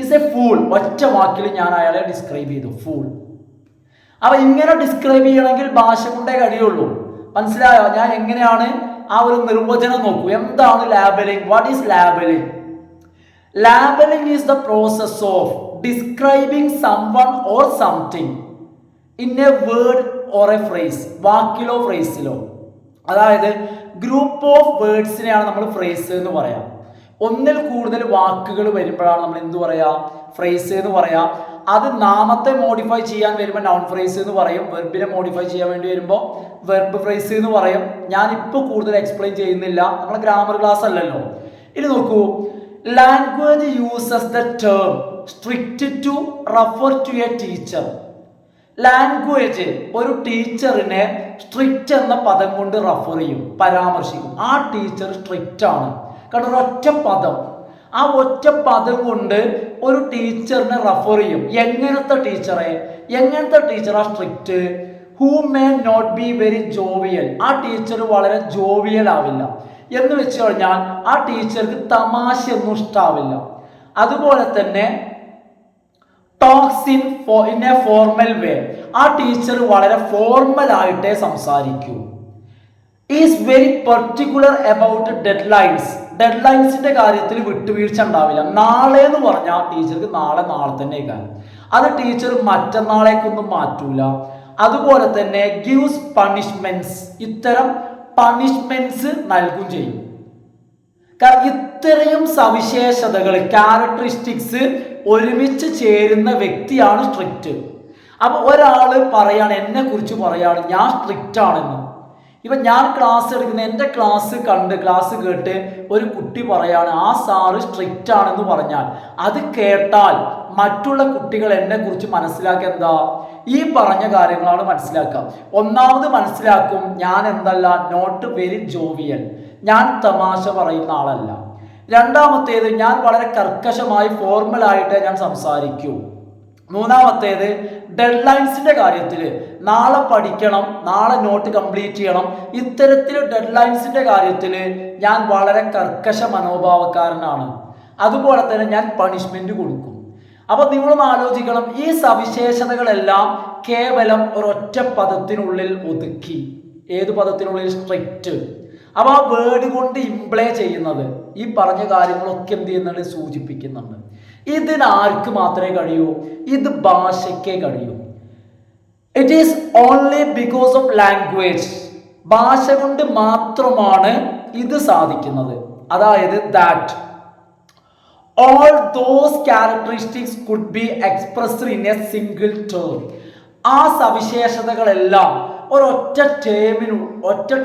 ഈസ് എ ഫൂൾ. ഒറ്റ വാക്കിൽ ഞാൻ അയാളെ ഡിസ്ക്രൈബ് ചെയ്തു, ഫൂൾ. അപ്പൊ ഇങ്ങനെ ഡിസ്ക്രൈബ് ചെയ്യണമെങ്കിൽ ഭാഷ കൊണ്ടേ കഴിയുള്ളൂ. മനസ്സിലായോ? ഞാൻ എങ്ങനെയാണ് ആ ഒരു നിർവചനം നോക്കൂ. എന്താണ് labelling? What is labelling? Labeling is the process of describing someone or something in a word or a phrase. വാക്കിലോ ഫ്രേസിലോ. അതായത് ഗ്രൂപ്പ് ഓഫ് വേർഡ്സിനെയാണ് നമ്മൾ ഫ്രേസ് എന്ന് പറയാം. ഒന്നിൽ കൂടുതൽ വാക്കുകൾ വരുമ്പോഴാണ് നമ്മൾ എന്ത് പറയാ? ഫ്രേസ് എന്ന് പറയാം. അത് നാമത്തെ മോഡിഫൈ ചെയ്യാൻ വരുമ്പോൾ നൗൺ ഫ്രേസ് എന്ന് പറയും. വെർബിനെ മോഡിഫൈ ചെയ്യാൻ വേണ്ടി വരുമ്പോൾ വെർബ് ഫ്രേസ് എന്ന് പറയും. ഞാനിപ്പോൾ കൂടുതൽ എക്സ്പ്ലെയിൻ ചെയ്യുന്നില്ല, നമ്മൾ ഗ്രാമർ ക്ലാസ് അല്ലല്ലോ. ഇനി നോക്കൂ, language uses the term strict to refer to a teacher. Language ഒരു ടീച്ചറിനെ സ്ട്രിക്റ്റ് എന്ന പദം കൊണ്ട് റെഫർ ചെയ്യും, പരാമർശിക്കും. ആ ടീച്ചർ സ്ട്രിക്റ്റ് ആണ്. കാരണം ഒരൊറ്റ പദം, ആ ഒറ്റ പദം കൊണ്ട് ഒരു ടീച്ചറിനെ റെഫർ ചെയ്യും. എങ്ങനത്തെ ടീച്ചറെ? എങ്ങനത്തെ ടീച്ചറാ strict? Who may not be very jovial. ആ ടീച്ചർ വളരെ ജോവിയൽ ആവില്ല എന്ന് വെച്ച് കഴിഞ്ഞാൽ ആ ടീച്ചർക്ക് തമാശയൊന്നും ഇഷ്ടാവില്ല. അതുപോലെ തന്നെ talks in a formal way. ആ ടീച്ചർ വളരെ ഫോർമൽ ആയിട്ടേ സംസാരിക്കൂ. Is very particular about deadlines. ഡെഡ് ലൈൻസിന്റെ കാര്യത്തിൽ വിട്ടുവീഴ്ച ഉണ്ടാവില്ല. നാളെ എന്ന് പറഞ്ഞാൽ ടീച്ചർക്ക് നാളെ തന്നെ കാണും. അത് ടീച്ചർ മറ്റന്നാളേക്കൊന്നും മാറ്റൂല. അതുപോലെ തന്നെ ഗിവ്സ് പണിഷ്മെന്റ്സ്. ഇത്തരം പണിഷ്മെന്റ്സ് നൽകും ചെയ്യും. കാരണം ഇത്രയും സവിശേഷതകൾ, ക്യാരക്ടറിസ്റ്റിക്സ് ഒരുമിച്ച് ചേരുന്ന വ്യക്തിയാണ് സ്ട്രിക്റ്റ്. അപ്പൊ ഒരാൾ പറയാണ്, എന്നെ കുറിച്ച് പറയാണ് ഞാൻ സ്ട്രിക്റ്റ് ആണെന്ന്. ഇപ്പം ഞാൻ ക്ലാസ് എടുക്കുന്ന, എൻ്റെ ക്ലാസ് കേട്ട് ഒരു കുട്ടി പറയാണ് ആ സാറ് സ്ട്രിക്റ്റ് ആണെന്ന് പറഞ്ഞാൽ, അത് കേട്ടാൽ മറ്റുള്ള കുട്ടികൾ എന്നെ കുറിച്ച് മനസ്സിലാക്കുക എന്താ? ഈ പറഞ്ഞ കാര്യങ്ങളാണ് മനസ്സിലാക്കുക. ഒന്നാമത് മനസ്സിലാക്കും, ഞാൻ എന്തല്ല, നോട്ട് വെരി ജോവിയൽ, ഞാൻ തമാശ പറയുന്ന ആളല്ല. രണ്ടാമത്തേത്, ഞാൻ വളരെ കർക്കശമായി ഫോർമലായിട്ട് ഞാൻ സംസാരിക്കൂ. മൂന്നാമത്തേത്, ഡെഡ് ലൈൻസിന്റെ കാര്യത്തിൽ നാളെ പഠിക്കണം, നാളെ നോട്ട് കംപ്ലീറ്റ് ചെയ്യണം, ഇത്തരത്തിൽ ഡെഡ് ലൈൻസിന്റെ കാര്യത്തിൽ ഞാൻ വളരെ കർക്കശ മനോഭാവക്കാരനാണ്. അതുപോലെ തന്നെ ഞാൻ പണിഷ്മെന്റ് കൊടുക്കും. അപ്പൊ നിങ്ങളൊന്ന് ആലോചിക്കണം, ഈ സവിശേഷതകളെല്ലാം കേവലം ഒരൊറ്റ പദത്തിനുള്ളിൽ ഒതുക്കി. ഏത് പദത്തിനുള്ളിൽ? സ്ട്രിക്റ്റ്. അപ്പൊ ആ വേർഡ് കൊണ്ട് ഇംപ്ലേ ചെയ്യുന്നത് ഈ പറഞ്ഞ കാര്യങ്ങളൊക്കെ എന്ത് ചെയ്യുന്നുണ്ട്? സൂചിപ്പിക്കുന്നുണ്ട്. ഇതിനാർക്ക് മാത്രമേ കഴിയൂ? ഇത് ഭാഷയ്ക്കേ കഴിയൂ. It is only because of language. ഭാഷ കൊണ്ട് മാത്രമാണ് ഇത് സാധിക്കുന്നത്. അതായത് that all those characteristics could be expressed in a single term. ആ സവിശേഷതകളെല്ലാം ഒരൊറ്റ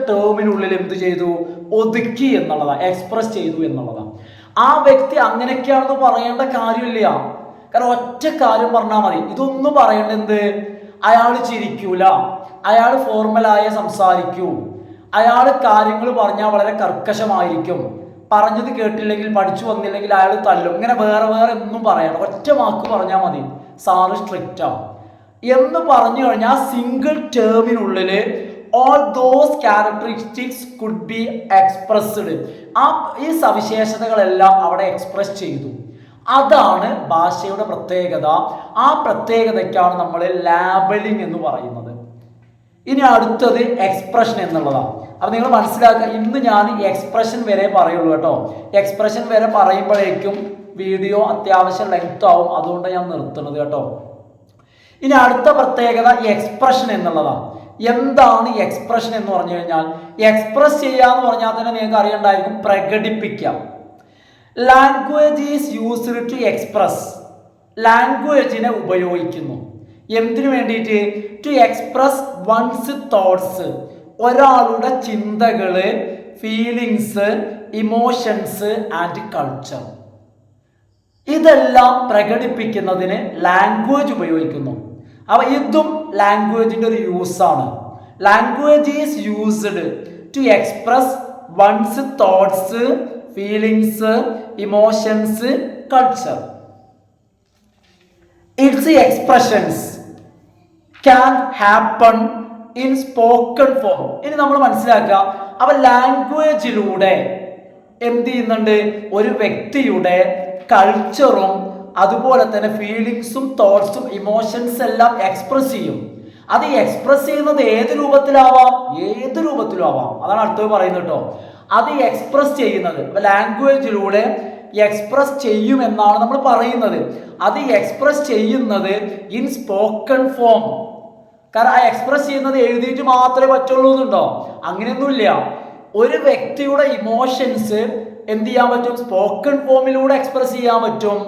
ടേമിനുള്ളിൽ എന്ത് ചെയ്തു? ഒതുക്കി എന്നുള്ളതാണ്, എക്സ്പ്രസ് ചെയ്തു എന്നുള്ളതാണ്. ആ വ്യക്തി അങ്ങനെയൊക്കെയാണെന്ന് പറയേണ്ട കാര്യമില്ല. കാരണം ഒറ്റ കാര്യം പറഞ്ഞാൽ മതി. ഇതൊന്നും പറയേണ്ട എന്ത്? അയാൾ ചിരിക്കൂല, അയാൾ ഫോർമലായ സംസാരിക്കൂ, അയാൾ കാര്യങ്ങൾ പറഞ്ഞാൽ വളരെ കർക്കശമായിരിക്കും, പറഞ്ഞത് കേട്ടില്ലെങ്കിൽ, പഠിച്ചു വന്നില്ലെങ്കിൽ അയാൾ തല്ലും. ഇങ്ങനെ വേറെ ഒന്നും പറയണം. ഒറ്റ വാക്ക് പറഞ്ഞാൽ മതി, സാറ് സ്ട്രിക്റ്റാ എന്ന് പറഞ്ഞു കഴിഞ്ഞാൽ single ടേമിനുള്ളിൽ all those characteristics could be expressed. ഈ സവിശേഷതകളെല്ലാം അവിടെ എക്സ്പ്രസ് ചെയ്തു. അതാണ് ഭാഷയുടെ പ്രത്യേകത. ആ പ്രത്യേകതയ്ക്കാണ് നമ്മൾ ലാബലിംഗ് എന്ന് പറയുന്നത്. ഇനി അടുത്തത് എക്സ്പ്രഷൻ എന്നുള്ളതാണ്. അപ്പൊ നിങ്ങൾ മനസ്സിലാക്കുക, ഇന്ന് ഞാൻ എക്സ്പ്രഷൻ വരെ പറയുള്ളൂ കേട്ടോ. എക്സ്പ്രഷൻ വരെ പറയുമ്പോഴേക്കും വീഡിയോ അത്യാവശ്യം ലെങ്ത് ആവും, അതുകൊണ്ട് ഞാൻ നിർത്തുന്നത് കേട്ടോ. ഇനി അടുത്ത പ്രത്യേകത എക്സ്പ്രഷൻ എന്നുള്ളതാണ്. എന്താണ് എക്സ്പ്രഷൻ എന്ന് പറഞ്ഞു കഴിഞ്ഞാൽ? എക്സ്പ്രസ് ചെയ്യാന്ന് പറഞ്ഞാൽ തന്നെ നിങ്ങൾക്ക് അറിയണ്ടായിരിക്കും, പ്രകടിപ്പിക്കാം. Language is used to express. ലാംഗ്വേജിനെ ഉപയോഗിക്കുന്നു എന്തിനു വേണ്ടിയിട്ട്? To express one's thoughts. ഒരാളുടെ ചിന്തകള്, ഫീലിങ്സ്, ഇമോഷൻസ് ആൻഡ് കൾച്ചർ, ഇതെല്ലാം പ്രകടിപ്പിക്കുന്നതിന് ലാംഗ്വേജ് ഉപയോഗിക്കുന്നു. അപ്പൊ ഇതും ലാംഗ്വേജിന്റെ ഒരു യൂസാണ്. Language is used to express one's thoughts, feelings, emotions, culture. Its expressions can happen in spoken form. ഇനി നമ്മൾ മനസ്സിലാക്കുക, അപ്പൊ ലാംഗ്വേജിലൂടെ എന്ത് ചെയ്യുന്നുണ്ട്? ഒരു വ്യക്തിയുടെ കൾച്ചറും അതുപോലെ തന്നെ ഫീലിങ്സും തോട്ട്സും ഇമോഷൻസ് എല്ലാം എക്സ്പ്രസ് ചെയ്യും. അത് എക്സ്പ്രസ് ചെയ്യുന്നത് ഏത് രൂപത്തിലാവാം? ഏത് രൂപത്തിലാവാം. അതാണ് അടുത്തത് പറയുന്നത് കേട്ടോ. അത് എക്സ്പ്രസ് ചെയ്യുന്നത് ലാംഗ്വേജിലൂടെ എക്സ്പ്രസ് ചെയ്യുമെന്നാണ് നമ്മൾ പറയുന്നത്. അത് എക്സ്പ്രസ് ചെയ്യുന്നത് ഇൻ സ്പോക്കൺ ഫോം. കാരണം ആ എക്സ്പ്രസ് ചെയ്യുന്നത് എഴുതിയിട്ട് മാത്രമേ പറ്റുള്ളൂ എന്നുണ്ടോ? അങ്ങനെയൊന്നുമില്ല. ഒരു വ്യക്തിയുടെ ഇമോഷൻസ് എന്ത് ചെയ്യാൻ പറ്റും? സ്പോക്കൺ ഫോമിലൂടെ എക്സ്പ്രസ് ചെയ്യാൻ പറ്റും,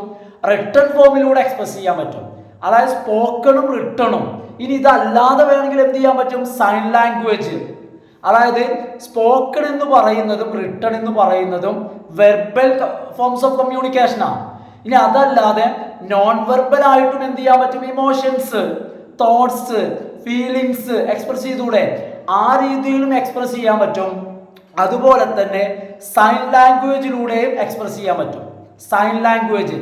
റിട്ടൺ ഫോമിലൂടെ എക്സ്പ്രസ് ചെയ്യാൻ പറ്റും. അതായത് സ്പോക്കണും റിട്ടണും. ഇനി ഇതല്ലാതെ വേണമെങ്കിൽ എന്ത് ചെയ്യാൻ പറ്റും? Sign language. അതായത് സ്പോക്കൺ എന്ന് പറയുന്നതും റിട്ടൺ എന്ന് പറയുന്നതും വെർബൽ ഫോംസ് ഓഫ് കമ്മ്യൂണിക്കേഷനാണ്. ഇനി അതല്ലാതെ നോൺ വെർബൽ ആയിട്ടും എന്ത് ചെയ്യാൻ പറ്റും? ഇമോഷൻസ്, തോട്ട്സ്, ഫീലിങ്സ് എക്സ്പ്രസ് ചെയ്തൂടെ? ആ രീതിയിലും എക്സ്പ്രസ് ചെയ്യാൻ പറ്റും. അതുപോലെ തന്നെ സൈൻ ലാംഗ്വേജിലൂടെയും എക്സ്പ്രസ് ചെയ്യാൻ പറ്റും. സൈൻ ലാംഗ്വേജ്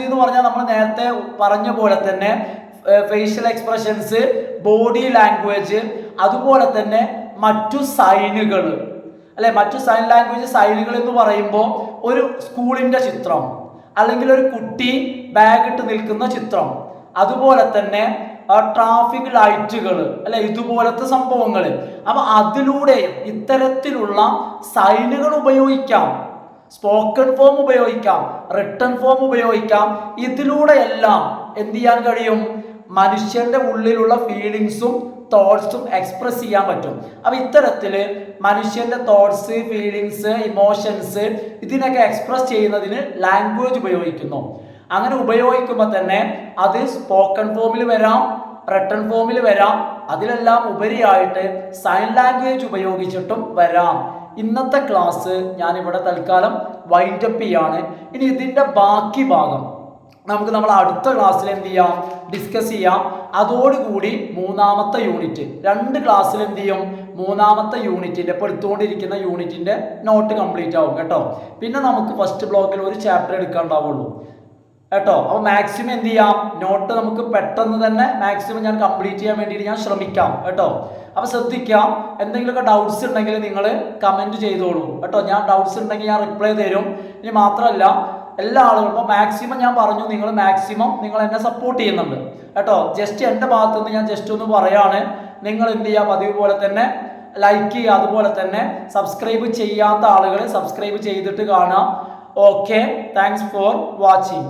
എന്ന് പറഞ്ഞാൽ നമ്മൾ നേരത്തെ പറഞ്ഞ പോലെ തന്നെ ഫേഷ്യൽ എക്സ്പ്രഷൻസ്, ബോഡി ലാംഗ്വേജ്, അതുപോലെ തന്നെ മറ്റു സൈനുകൾ അല്ലെ. മറ്റു സൈൻ ലാംഗ്വേജ് സൈനുകൾ എന്ന് പറയുമ്പോൾ ഒരു സ്കൂളിന്റെ ചിത്രം, അല്ലെങ്കിൽ ഒരു കുട്ടി ബാഗ് ഇട്ട് നിൽക്കുന്ന ചിത്രം, അതുപോലെ തന്നെ ട്രാഫിക് ലൈറ്റുകൾ അല്ലെ, ഇതുപോലത്തെ സംഭവങ്ങൾ. അപ്പൊ അതിലൂടെ ഇത്തരത്തിലുള്ള സൈനുകൾ ഉപയോഗിക്കാം. സ്പോക്കൺ ഫോം ഉപയോഗിക്കാം, റിട്ടൺ ഫോം ഉപയോഗിക്കാം. ഇതിലൂടെ എല്ലാം എന്ത് ചെയ്യാൻ കഴിയും? മനുഷ്യന്റെ ഉള്ളിലുള്ള ഫീലിങ്സും തോട്ട്സും എക്സ്പ്രസ് ചെയ്യാൻ പറ്റും. അപ്പൊ ഇത്തരത്തിൽ മനുഷ്യന്റെ തോട്ട്സ്, ഫീലിങ്സ്, ഇമോഷൻസ് ഇതിനൊക്കെ എക്സ്പ്രസ് ചെയ്യുന്നതിന് ലാംഗ്വേജ് ഉപയോഗിക്കുന്നു. അങ്ങനെ ഉപയോഗിക്കുമ്പോൾ തന്നെ അത് സ്പോക്കൺ ഫോമിൽ വരാം, റിട്ടൺ ഫോമിൽ വരാം, അതിലെല്ലാം ഉപരിയായിട്ട് സൈൻ ലാംഗ്വേജ് ഉപയോഗിച്ചിട്ടും വരാം. ഇന്നത്തെ ക്ലാസ് ഞാനിവിടെ തൽക്കാലം വൈൻഡപ്പ് ചെയ്യാണ്. ഇനി ഇതിൻ്റെ ബാക്കി ഭാഗം നമുക്ക് നമ്മൾ അടുത്ത ക്ലാസ്സിൽ എന്ത് ചെയ്യാം, ഡിസ്കസ് ചെയ്യാം. അതോടുകൂടി മൂന്നാമത്തെ യൂണിറ്റ് 2 ക്ലാസ്സിൽ എന്ത് ചെയ്യും, മൂന്നാമത്തെ യൂണിറ്റിൻ്റെ ഇപ്പോൾ എടുത്തുകൊണ്ടിരിക്കുന്ന യൂണിറ്റിൻ്റെ നോട്ട് കംപ്ലീറ്റ് ആവും കേട്ടോ. പിന്നെ നമുക്ക് ഫസ്റ്റ് ബ്ലോക്കിൽ ഒരു ചാപ്റ്റർ എടുക്കാണ്ടാവുള്ളൂ കേട്ടോ. അപ്പോൾ മാക്സിമം എന്ത് ചെയ്യാം, നോട്ട് നമുക്ക് പെട്ടെന്ന് തന്നെ മാക്സിമം ഞാൻ കംപ്ലീറ്റ് ചെയ്യാൻ വേണ്ടിയിട്ട് ഞാൻ ശ്രമിക്കാം കേട്ടോ. അപ്പോൾ ശ്രദ്ധിക്കാം, എന്തെങ്കിലുമൊക്കെ ഡൗട്ട്സ് ഉണ്ടെങ്കിൽ നിങ്ങൾ കമൻറ്റ് ചെയ്തോളൂ കേട്ടോ. ഞാൻ ഡൗട്ട്സ് ഉണ്ടെങ്കിൽ ഞാൻ റിപ്ലൈ തരും. ഇനി മാത്രമല്ല എല്ലാ ആളുകളും ഇപ്പോൾ മാക്സിമം ഞാൻ പറഞ്ഞു, നിങ്ങൾ മാക്സിമം നിങ്ങൾ എന്നെ സപ്പോർട്ട് ചെയ്യുന്നുണ്ട് കേട്ടോ. ജസ്റ്റ് എൻ്റെ ഭാഗത്തു നിന്ന് ഞാൻ ജസ്റ്റ് ഒന്ന് പറയാണ്, നിങ്ങൾ എന്ത് ചെയ്യുക, പതിവ് പോലെ തന്നെ ലൈക്ക് ചെയ്യുക, അതുപോലെ തന്നെ സബ്സ്ക്രൈബ് ചെയ്യാത്ത ആളുകൾ സബ്സ്ക്രൈബ് ചെയ്തിട്ട് കാണാം. Okay, thanks for watching.